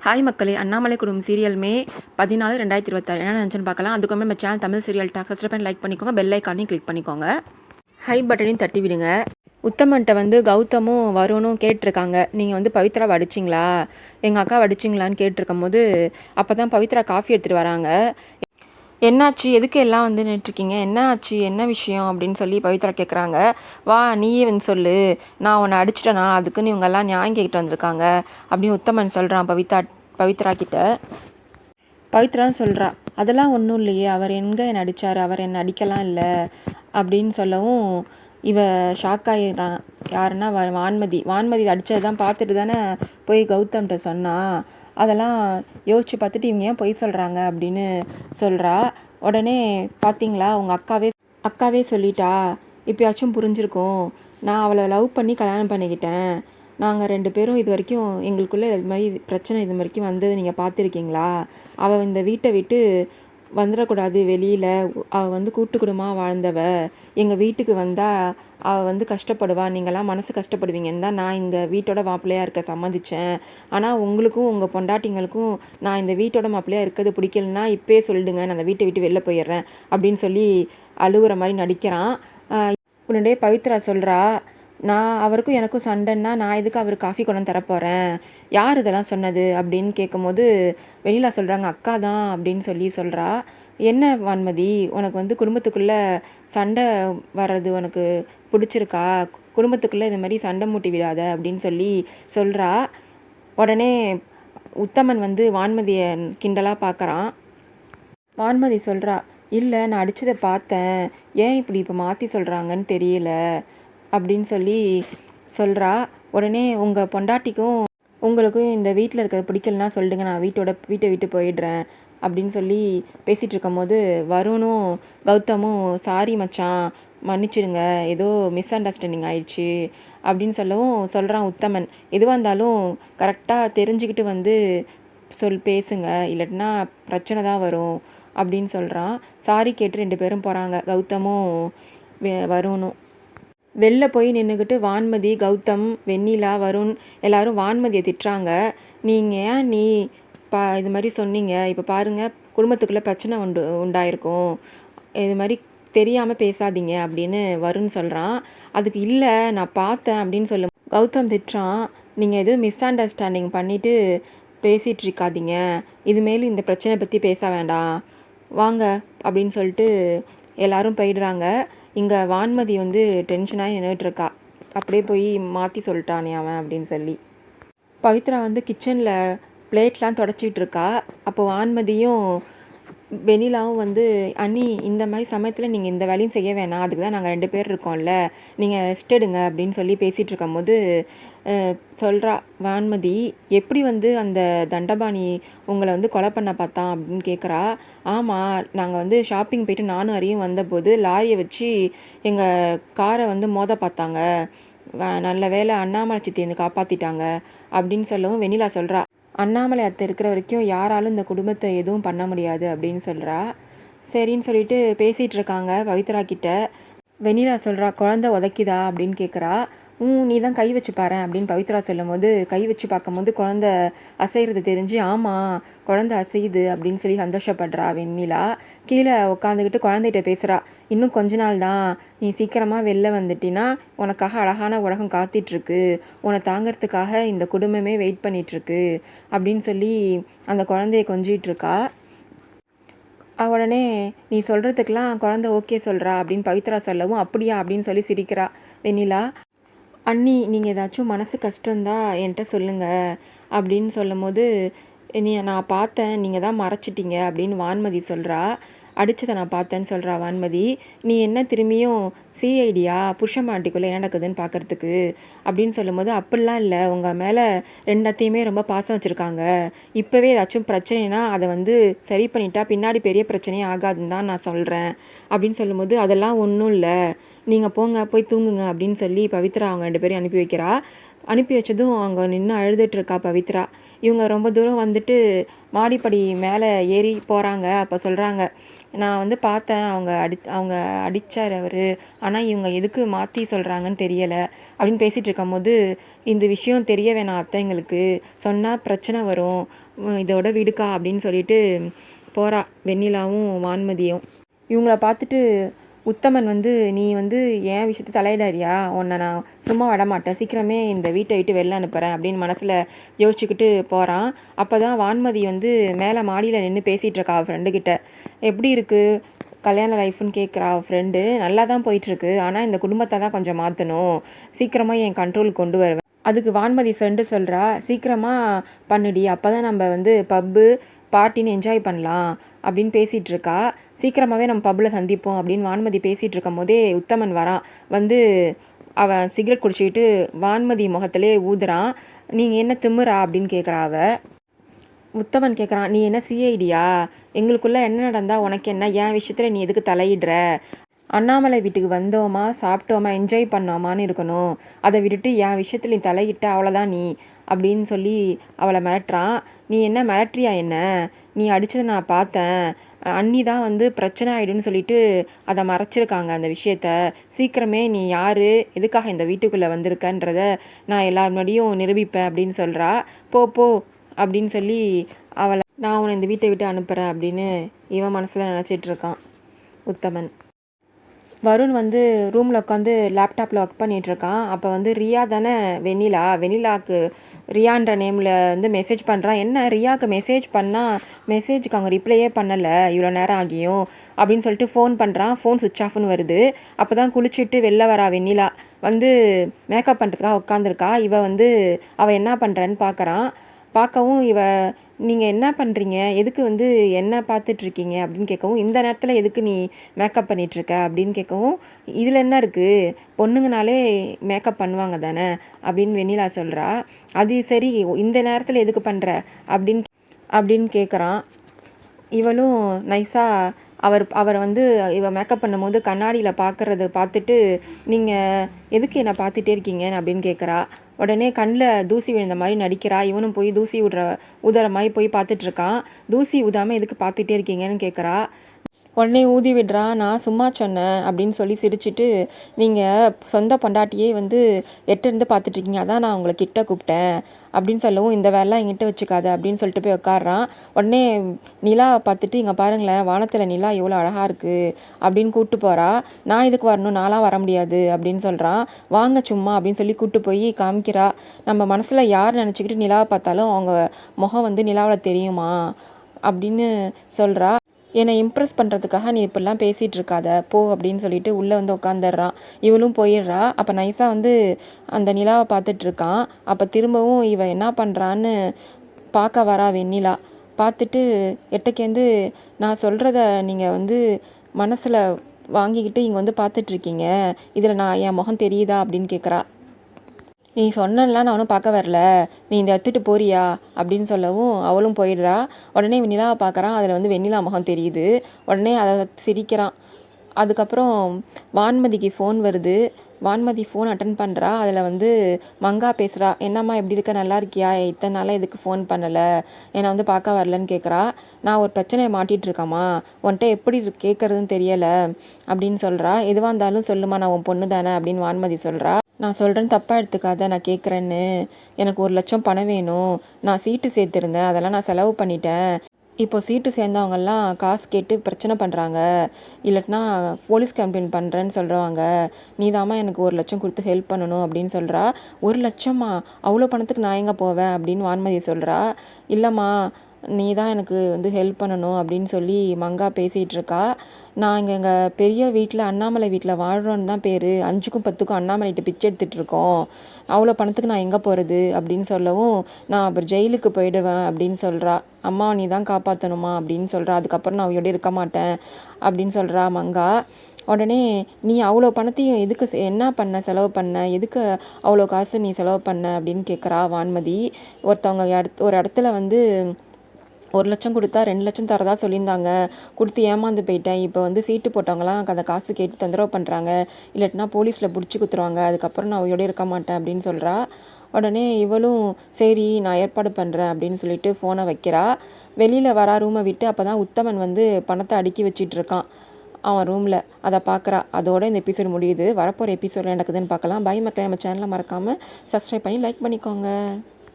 Hi மக்களே, அண்ணாமலை குடும்பம் serial மே 14, 2026 என்ன நினச்சுன்னு பார்க்கலாம். அதுக்கு நம்ம channel Tamil serial talk subscribe like பண்ணிக்கோங்க, பெல் ஐக்கானையும் கிளிக் பண்ணிக்கோங்க, ஹை பட்டனையும் தட்டி விடுங்க. உத்தமன்ட்ட கௌதமும் வருணும் கேட்டிருக்காங்க, நீங்கள் பவித்ராவை அடிச்சிங்களா, எங்கள் அக்கா அடிச்சிங்களான்னு கேட்டிருக்கும் போது அப்போ தான் பவித்ரா காஃபி எடுத்துகிட்டு வராங்க. என்னாச்சு, எதுக்கு எல்லாம் நின்றுட்டுருக்கீங்க, என்ன ஆச்சு, என்ன விஷயம் அப்படின்னு சொல்லி பவித்ரா கேட்குறாங்க. வா நீயே சொல்லு, நான் உன்னை அடிச்சிட்டேனா, அதுக்குன்னு இவங்கெல்லாம் நியாயம் கேட்டு வந்திருக்காங்க அப்படின்னு உத்தமன் சொல்கிறான் பவித்ரா கிட்ட. பவித்ரான்னு சொல்கிறா, அதெல்லாம் ஒன்றும் இல்லையே, அவர் எங்கே என்னை அடித்தார், அவர் என்னை அடிக்கலாம் இல்லை அப்படின்னு சொல்லவும் இவ ஷாக் ஆகிடுறான். யாருன்னா வான்மதி அடித்தது தான் பார்த்துட்டு தானே போய் கௌதம்கிட்ட சொன்னான். அதெல்லாம் யோசித்து பார்த்துட்டு இவங்க ஏன் பொய் சொல்கிறாங்க அப்படின்னு சொல்கிறா. உடனே பார்த்தீங்களா, உங்கள் அக்காவே சொல்லிட்டா, இப்போயாச்சும் புரிஞ்சிருக்கும், நான் அவளை லவ் பண்ணி கல்யாணம் பண்ணிக்கிட்டேன், நாங்கள் 2 பேரும் இது வரைக்கும் எங்களுக்குள்ளே இது மாதிரி பிரச்சனை இது வரைக்கும் வந்தது நீங்கள் பார்த்துருக்கீங்களா, அவள் இந்த வீட்டை விட்டு வந்துடக்கூடாது வெளியில், அவள் கூட்டு குடும்பமாக வாழ்ந்தவ, எங்கள் வீட்டுக்கு வந்தால் அவள் கஷ்டப்படுவா, நீங்களாம் மனசு கஷ்டப்படுவீங்கன்னு தான் நான் இந்த வீட்டோட மாப்பிள்ளையாக இருக்க சம்மதிச்சேன். ஆனால் உங்களுக்கும் உங்கள் பொண்டாட்டிங்களுக்கும் நான் இந்த வீட்டோட மாப்பிள்ளையாக இருக்கிறது பிடிக்கலன்னா இப்போயே சொல்லிடுங்க, நான் அந்த வீட்டை விட்டு வெளில போயிடுறேன் அப்படின்னு சொல்லி அழுகுற மாதிரி நடிக்கிறான். உன்னுடைய பவித்ரா சொல்கிறா, நான் அவருக்கும் எனக்கும் சண்டைன்னா நான் எதுக்கு அவருக்கு காஃபி கொண்டு தரப்போகிறேன், யார் இதெல்லாம் சொன்னது அப்படின்னு கேட்கும்போது வெண்ணிலா சொல்கிறாங்க, அக்கா தான் அப்படின்னு சொல்கிறா. என்ன வான்மதி, உனக்கு குடும்பத்துக்குள்ளே சண்டை வர்றது உனக்கு பிடிச்சிருக்கா, குடும்பத்துக்குள்ளே இது மாதிரி சண்டை மூட்டி விடாத அப்படின்னு சொல்கிறா. உடனே உத்தமன் வான்மதியை கிண்டலாக பார்க்குறான். வான்மதி சொல்கிறா, இல்லை நான் அடித்ததை பார்த்தேன், ஏன் இப்போ மாற்றி சொல்கிறாங்கன்னு தெரியல அப்படின்னு சொல்கிறா. உடனே உங்கள் பொண்டாட்டிக்கும் உங்களுக்கும் இந்த வீட்டில் இருக்கிறது பிடிக்கலனா சொல்லுங்க, நான் வீட்டை விட்டு போயிடுறேன் அப்படின்னு பேசிகிட்டு இருக்கும் போது வருணும் கௌதமும் சாரி மச்சான் மன்னிச்சிடுங்க, ஏதோ மிஸ் அண்டர்ஸ்டாண்டிங் ஆயிடுச்சு அப்படின்னு சொல்கிறான் உத்தமன். எதுவாக இருந்தாலும் கரெக்டாக தெரிஞ்சுக்கிட்டு பேசுங்க, இல்லாட்டினா பிரச்சனை தான் வரும் அப்படின்னு சொல்கிறான். சாரி கேட்டு 2 பேரும் போகிறாங்க, கௌதமும் வருணும். வெளில போய் நின்றுக்கிட்டு வான்மதி, கௌதம், வெண்ணிலா, வருண் எல்லாரும் வான்மதியை திட்டுறாங்க. நீங்கள் ஏன் இது மாதிரி சொன்னீங்க, இப்போ பாருங்கள் குடும்பத்துக்குள்ளே பிரச்சனை உண்டாயிருக்கும், இது மாதிரி தெரியாமல் பேசாதீங்க அப்படின்னு வருண் சொல்கிறான். அதுக்கு இல்லை நான் பார்த்தேன் அப்படின்னு கௌதம் திட்டுறான். நீங்கள் எதுவும் மிஸ் அண்டர்ஸ்டாண்டிங் பண்ணிவிட்டு பேசிகிட்டு இருக்காதீங்க, இதுமேலும் இந்த பிரச்சனை பற்றி பேச வேண்டாம், வாங்க அப்படின்னு சொல்லிட்டு எல்லாரும் போயிடுறாங்க. இங்கே வான்மதி டென்ஷனாகி நின்றுட்டுருக்கா, அப்படியே போய் மாற்றி சொல்லிட்டானே அவன் அப்படின்னு பவித்ரா கிச்சனில் பிளேட்லாம் தொடச்சிக்கிட்டு இருக்கா. அப்போ வான்மதியும் வெண்ணிலாவும் அண்ணி இந்த மாதிரி சமயத்தில் நீங்கள் இந்த வேலையும் செய்ய வேணாம், அதுக்கு தான் நாங்கள் 2 பேர் இருக்கோம்ல, நீங்கள் ரெஸ்ட் எடுங்க அப்படின்னு பேசிகிட்டு இருக்கும் போது சொல்கிறா வான்மதி, எப்படி அந்த தண்டபாணி உங்களை கொலை பண்ண பார்த்தான் அப்படின்னு கேட்குறா. ஆமாம், நாங்கள் ஷாப்பிங் போயிட்டு நானும் அரியும் வந்தபோது லாரியை வச்சு எங்கள் காரை மோத பார்த்தாங்க, நல்ல வேலை அண்ணாமலை சித்தி காப்பாற்றிட்டாங்க அப்படின்னு சொல்லவும் வெண்ணிலா சொல்கிறா, அண்ணாமலை அத்தை இருக்கிற வரைக்கும் யாராலும் இந்த குடும்பத்தை எதுவும் பண்ண முடியாது அப்படின்னு சொல்கிறா. சரின்னு சொல்லிட்டு பேசிகிட்டு இருக்காங்க பவித்ரா கிட்ட. வெண்ணிலா சொல்கிறா, குழந்தை உதைக்குதா அப்படின்னு கேட்குறா. நீ தான் கை வச்சு பாரு அப்படின்னு பவித்ரா சொல்லும் போது கை வச்சு பார்க்கும்போது குழந்தை அசைகிறது தெரிஞ்சு, ஆமாம் குழந்தை அசையுது அப்படின்னு சந்தோஷப்படுறா வெண்ணிலா. கீழே உட்காந்துக்கிட்டு குழந்தைகிட்ட பேசுகிறா, இன்னும் கொஞ்ச நாள் தான், நீ சீக்கிரமாக வெளில வந்துட்டினா உனக்காக அழகான உலகம் காத்திட்ருக்கு, உன்னை தாங்கிறதுக்காக இந்த குடும்பமே வெயிட் பண்ணிகிட்ருக்கு அப்படின்னு அந்த குழந்தைய கொஞ்சிகிட்ருக்கா. உடனே நீ சொல்கிறதுக்கெலாம் குழந்தை ஓகே சொல்கிறா அப்படின்னு பவித்ரா சொல்லவும், அப்படியா அப்படின்னு சிரிக்கிறா வெண்ணிலா. அண்ணி நீங்கள் ஏதாச்சும் மனசு கஷ்டந்தா என்கிட்ட சொல்லுங்கள் அப்படின்னு சொல்லும் போது, நான் பார்த்தேன், நீங்கள் தான் மறைச்சிட்டீங்க அப்படின்னு வான்மதி சொல்கிறா. அடித்ததை நான் பார்த்தேன்னு சொல்கிறா வான்மதி. நீ என்ன திரும்பியும் சிஐடியா, புருஷமாட்டிக்குள்ளே என்ன நடக்குதுன்னு பார்க்குறதுக்கு அப்படின்னு சொல்லும்போது, அப்படிலாம் இல்லை, உங்கள் மேலே 2 ரொம்ப பாசம் வச்சுருக்காங்க, இப்போவே ஏதாச்சும் பிரச்சனைனா அதை சரி பண்ணிட்டா பின்னாடி பெரிய பிரச்சனையே ஆகாதுன்னு தான் நான் சொல்கிறேன் அப்படின்னு சொல்லும்போது, அதெல்லாம் ஒன்றும் இல்லை, நீங்கள் போங்க போய் தூங்குங்க அப்படின்னு பவித்ரா அவங்க 2 பேரையும் அனுப்பி வைக்கிறா. அனுப்பி வச்சதும் அங்கே நின்று அழுதுட்டுருக்கா பவித்ரா. இவங்க ரொம்ப தூரம் வந்துட்டு மாடிப்படி மேலே ஏறி போகிறாங்க. அப்போ சொல்கிறாங்க, நான் வந்து பார்த்தேன், அவங்க அடித்தார் அவர், ஆனால் இவங்க எதுக்கு மாற்றி சொல்கிறாங்கன்னு தெரியலை அப்படின்னு பேசிகிட்டு இருக்கும்போது, இந்த விஷயம் தெரிய வேணாம் அத்தைங்களுக்கு, சொன்னால் பிரச்சனை வரும், இதோட விடுக்கா அப்படின்னு சொல்லிட்டு போகிறா வெண்ணிலாவும் வான்மதியும். இவங்கள பார்த்துட்டு உத்தமன் வந்து, நீ வந்து என் விஷயத்தை தலையிடாரியா, உன்னை நான் சும்மா விடமாட்டேன், சீக்கிரமே இந்த வீட்டை விட்டு வெளில அனுப்புகிறேன் அப்படின்னு மனசில் யோசிச்சுக்கிட்டு போகிறான். அப்போ தான் வான்மதி வந்து மேலே மாடியில் நின்று பேசிகிட்டு இருக்கா ஃப்ரெண்டுக்கிட்ட. எப்படி இருக்குது கல்யாண லைஃப்னு கேட்குறா ஃப்ரெண்டு. நல்லா தான் போயிட்டுருக்கு, ஆனால் இந்த குடும்பத்தை தான் கொஞ்சம் மாற்றணும், சீக்கிரமாக என் கண்ட்ரோல் கொண்டு வருவேன். அதுக்கு வான்மதி ஃப்ரெண்டு சொல்கிறா, சீக்கிரமாக பண்ணுடி, அப்போ தான் நம்ம வந்து பப்பு பார்ட்டின்னு என்ஜாய் பண்ணலாம் அப்படின்னு பேசிகிட்டு இருக்கா. சீக்கிரமாகவே நம்ம பப்பில் சந்திப்போம் அப்படின்னு வான்மதி பேசிகிட்டு இருக்கும் போதே உத்தமன் வரான். வந்து அவன் சிகரெட் குடிச்சிக்கிட்டு வான்மதி முகத்திலே ஊதுறான். நீங்கள் என்ன திமுறா அப்படின்னு கேட்குறா அவ. உத்தமன் கேட்குறான், நீ என்ன சிஐடியா, எங்களுக்குள்ளே என்ன நடந்தால் உனக்கு என்ன, என் விஷயத்தில் நீ எதுக்கு தலையிடுற, அண்ணாமலை வீட்டுக்கு வந்தோமா சாப்பிட்டோமா என்ஜாய் பண்ணோமான்னு இருக்கணும், அதை விட்டுட்டு என் விஷயத்தில் நீ தலையிட்ட அவ்வளோதான் நீ அப்படின்னு சொல்லி அவளை மிரட்டுறான். நீ என்ன மிரட்டுறியா என்ன, நீ அடித்ததை நான் பார்த்தேன், அண்ணி தான் வந்து பிரச்சனை ஆகிடுன்னு சொல்லிட்டு அதை மறைச்சிருக்காங்க அந்த விஷயத்த, சீக்கிரமே நீ யார் எதுக்காக இந்த வீட்டுக்குள்ளே வந்திருக்கன்றத நான் எல்லார் முன்னாடியும் நிரூபிப்பேன் அப்படின்னு சொல்கிறா. போ போ அப்படின்னு சொல்லி அவளை, நான் உன்னை இந்த வீட்டை விட்டு அனுப்புகிறேன் அப்படின்னு இவன் மனசில் நினச்சிட்ருக்கான் உத்தமன். வருண் வந்து ரூமில் உட்காந்து லேப்டாப்பில் ஒர்க் பண்ணிகிட்ருக்கான். அப்போ வந்து ரியா தானே வெண்ணிலாவுக்கு ரியான்ற நேமில் வந்து மெசேஜ் பண்ணுறான். என்ன ரியாவுக்கு மெசேஜ் பண்ணால் மெசேஜுக்கு அவங்க ரிப்ளையே பண்ணலை இவ்வளோ நேரம் ஆகியும் அப்படின்னு சொல்லிட்டு ஃபோன் பண்ணுறான். ஃபோன் சுவிட்ச் ஆஃப்னு வருது. அப்போ தான் குளிச்சுட்டு வெளில வரா வெண்ணிலா. வந்து மேக்கப் பண்ணுறதுக்காக உட்காந்துருக்கா. வந்து அவள் என்ன பண்ணுறான்னு பார்க்குறான். பார்க்கவும் நீங்கள் என்ன பண்ணுறீங்க, எதுக்கு வந்து என்ன பார்த்துட்ருக்கீங்க அப்படின்னு கேட்கவும், இந்த நேரத்தில் எதுக்கு நீ மேக்கப் பண்ணிகிட்ருக்க அப்படின்னு கேட்கவும், இதில் என்ன இருக்குது, பொண்ணுங்கனாலே மேக்கப் பண்ணுவாங்க தானே அப்படின்னு வெண்ணிலா சொல்கிறா. அது சரி, இந்த நேரத்தில் எதுக்கு பண்ணுற அப்படின்னு கேட்குறான். இவளும் நைஸாக அவரை வந்து மேக்கப் பண்ணும்போது கண்ணாடியில் பார்த்துட்டு, நீங்கள் எதுக்கு என்னை பார்த்துட்டே இருக்கீங்க அப்படின்னு கேட்குறா. உடனே கண்ணில் தூசி விழுந்த மாதிரி நடிக்கிறா. இவனும் போய் தூசி ஊதுற மாதிரி போய் பார்த்துட்ருக்கான். தூசி ஊதாமல் எதுக்கு பார்த்துட்டே இருக்கீங்கன்னு கேட்குறா. உடனே ஊதி விடுறா. நான் சும்மா சொன்னேன் அப்படின்னு சொல்லி சிரிச்சுட்டு, நீங்கள் சொந்த பொண்டாட்டியே வந்து எட்டிருந்து பார்த்துட்ருக்கீங்க, அதான் நான் உங்களை கிட்ட கூப்பிட்டேன் அப்படின்னு சொல்லவும், இந்த வேலைலாம் எங்கிட்ட வச்சுக்காத அப்படின்னு சொல்லிட்டு போய் உட்காடுறான். உடனே நிலாவை பார்த்துட்டு, இங்கே பாருங்களேன் வானத்தில் நிலா எவ்வளோ அழகாக இருக்குது அப்படின்னு கூப்பிட்டு போகிறா. நான் இதுக்கு வரணும், நான்லாம் வர முடியாது அப்படின்னு சொல்கிறான். வாங்க சும்மா அப்படின்னு சொல்லி கூப்பிட்டு போய் காமிக்கிறா. நம்ம மனசில் யார் நினச்சிக்கிட்டு நிலாவை பார்த்தாலும் அவங்க முகம் வந்து நிலாவில் தெரியுமா அப்படின்னு சொல்கிறா. என்னை இம்ப்ரெஸ் பண்ணுறதுக்காக நீ இப்படிலாம் பேசிகிட்டு இருக்காத போ அப்படின்னு சொல்லிட்டு உள்ளே வந்து உட்காந்துடுறான். இவளும் போயிடுறா. அப்போ நைஸாக வந்து அந்த நிலாவை பார்த்துட்ருக்கான். அப்போ திரும்பவும் இவன் என்ன பண்ணுறான்னு பார்க்க வரா வெண்ணிலா. பார்த்துட்டு எட்டக்கேந்து, நான் சொல்கிறத நீங்கள் வந்து மனசில் வாங்கிக்கிட்டு இங்கே வந்து பார்த்துட்ருக்கீங்க, இதில் நான் என் முகம் தெரியுதா அப்படின்னு கேட்குறா. நீ சொன்னலாம் நான் ஒன்றும் பார்க்க வரல, நீ இந்த எடுத்துகிட்டு போறியா அப்படின்னு சொல்லவும் அவளும் போயிடுறா. உடனே நிலாவை பார்க்குறான். அதில் வந்து வெண்ணிலா முகம் தெரியுது. உடனே அதை சிரிக்கிறான். அதுக்கப்புறம் வான்மதிக்கு ஃபோன் வருது. வான்மதி ஃபோன் அட்டன் பண்ணுறா. அதில் வந்து மங்கா பேசுகிறா. என்னம்மா எப்படி இருக்க, நல்லா இருக்கியா, இத்தனை நாளாக எதுக்கு ஃபோன் பண்ணலை, என்னை வந்து பார்க்க வரலன்னு கேட்குறா. நான் ஒரு பிரச்சனையை மாட்டிகிட்ருக்கம்மா, உன்கிட்ட எப்படி கேட்குறதுன்னு தெரியலை அப்படின்னு சொல்கிறா. எதுவாக இருந்தாலும் சொல்லுமா, நான் உன் பொண்ணு தானே அப்படின்னு வான்மதி சொல்கிறா. நான் சொல்கிறேன்னு தப்பாக எடுத்துக்காத, நான் கேட்குறேன்னு, எனக்கு 1,00,000 பணம் வேணும், நான் சீட்டு சேர்த்துருந்தேன், அதெல்லாம் நான் செலவு பண்ணிட்டேன், இப்போ சீட்டு சேர்ந்தவங்கெல்லாம் காசு கேட்டு பிரச்சனை பண்ணுறாங்க, இல்லட்டினா போலீஸ் கம்ப்ளைண்ட் பண்ணுறேன்னு சொல்கிறவங்க, நீதாம்மா எனக்கு 1,00,000 கொடுத்து ஹெல்ப் பண்ணணும் அப்படின்னு சொல்கிறா. 1,00,000மா, அவ்வளோ பணத்துக்கு நான் எங்கே போவேன் அப்படின்னு வான்மதி சொல்கிறா. இல்லைம்மா, நீ தான் எனக்கு வந்து ஹெல்ப் பண்ணணும் அப்படின்னு சொல்லி மங்கா பேசிகிட்ருக்கா. நான் எங்கள் பெரிய வீட்டில் அண்ணாமலை வீட்டில் வாழ்கிறோன்னு தான் பேர், 5க்கும் 10க்கும் அண்ணாமலைகிட்ட பிச்சை எடுத்துகிட்ருக்கோம், அவ்வளோ பணத்துக்கு நான் எங்கே போகிறது அப்படின்னு சொல்லவும், நான் அப்புறம் ஜெயிலுக்கு போயிடுவேன் அப்படின்னு சொல்கிறா. அம்மா நீ தான் காப்பாற்றணுமா அப்படின்னு சொல்கிறா. அதுக்கப்புறம் நான் அவையோட இருக்க மாட்டேன் அப்படின்னு சொல்கிறா மங்கா. உடனே, நீ அவ்வளோ பணத்தையும் எதுக்கு என்ன பண்ண, செலவு பண்ண, எதுக்கு அவ்வளோ காசு நீ செலவு பண்ண அப்படின்னு கேட்குறா வான்மதி. ஒருத்தவங்க ஒரு இடத்துல வந்து 1,00,000 கொடுத்தா 2,00,000 தரதா சொல்லியிருந்தாங்க, கொடுத்து ஏமாந்து போயிட்டேன், இப்போ வந்து சீட்டு போட்டவங்களாம் அந்த காசு கேட்டு தொந்தரவு பண்ணுறாங்க, இல்லாட்டினா போலீஸில் பிடிச்சி குத்துருவாங்க, அதுக்கப்புறம் நான் அவையோட இருக்க மாட்டேன் அப்படின்னு சொல்கிறா. உடனே இவளும் சரி நான் ஏற்பாடு பண்ணுறேன் அப்படின்னு சொல்லிட்டு ஃபோனை வைக்கிறா. வெளியில் வரா ரூமை விட்டு. அப்போ தான் உத்தமன் வந்து பணத்தை அடுக்கி வச்சிட்டு இருக்கான் அவன் ரூமில். அதை பார்க்குறா. அதோட இந்த எபிசோடு முடியுது. வரப்போகிற எபிசோடில் நடக்குதுன்னு பார்க்கலாம். பை மக்களே, நம்ம சேனலை மறக்காமல் சப்ஸ்கிரைப் பண்ணி லைக் பண்ணிக்கோங்க.